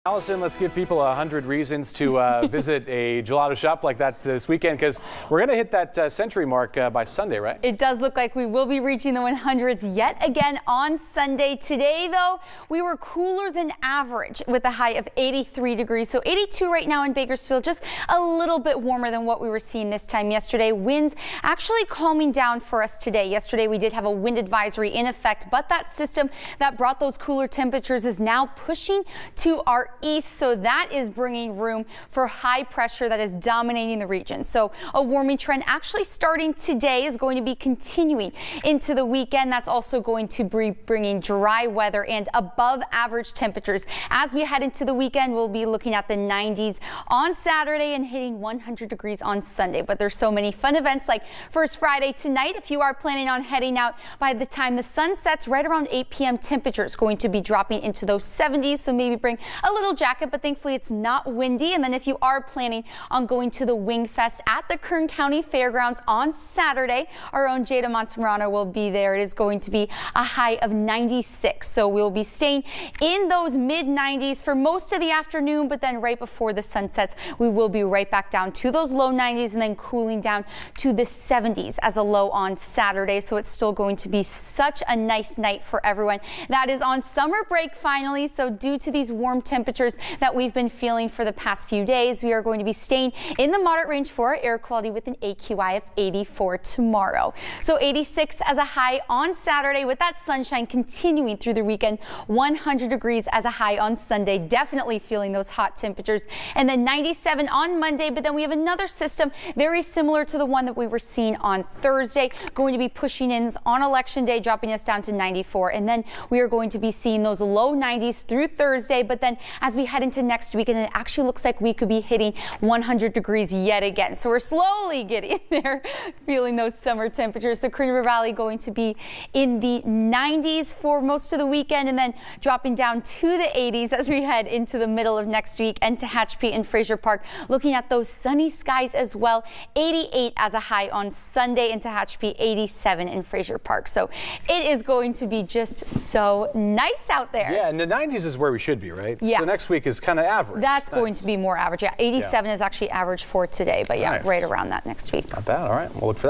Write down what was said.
Allison, let's give people 100 reasons to visit a gelato shop like that this weekend, because we're going to hit that century mark by Sunday, right? It does look like we will be reaching the 100s yet again on Sunday. Today, though, we were cooler than average with a high of 83 degrees. So 82 right now in Bakersfield, just a little bit warmer than what we were seeing this time yesterday. Winds actually calming down for us today. Yesterday, we did have a wind advisory in effect, but that system that brought those cooler temperatures is now pushing to our east, so that is bringing room for high pressure that is dominating the region. So a warming trend actually starting today is going to be continuing into the weekend. That's also going to be bringing dry weather and above average temperatures. As we head into the weekend, we'll be looking at the 90s on Saturday and hitting 100 degrees on Sunday. But there's so many fun events like First Friday tonight. If you are planning on heading out by the time the sun sets, right around 8 p.m. temperatures going to be dropping into those 70s. So maybe bring a little jacket, but thankfully it's not windy. And then if you are planning on going to the Wing Fest at the Kern County Fairgrounds on Saturday, our own Jada Montemurano will be there. It is going to be a high of 96. So we'll be staying in those mid 90s for most of the afternoon, but then right before the sun sets, we will be right back down to those low 90s and then cooling down to the 70s as a low on Saturday. So it's still going to be such a nice night for everyone that is on summer break finally. So due to these warm temperatures that we've been feeling for the past few days, we are going to be staying in the moderate range for our air quality with an AQI of 84 tomorrow. So 86 as a high on Saturday with that sunshine continuing through the weekend. 100 degrees as a high on Sunday, definitely feeling those hot temperatures. And then 97 on Monday, but then we have another system very similar to the one that we were seeing on Thursday, going to be pushing in on election day, dropping us down to 94. And then we are going to be seeing those low 90s through Thursday, but then as we head into next week, and it actually looks like we could be hitting 100 degrees yet again. So we're slowly getting there, feeling those summer temperatures. The Kern River Valley going to be in the 90s for most of the weekend, and then dropping down to the 80s as we head into the middle of next week. And Tehachapi and Fraser Park looking at those sunny skies as well. 88 as a high on Sunday in Tehachapi, 87 in Fraser Park. So it is going to be just so nice out there. Yeah, and the 90s is where we should be, right? Yeah. So next week is kind of average. That's going to be more average. Yeah, 87 is actually average for today, but yeah, nice. Right around that next week. Not bad. All right, we'll look for that.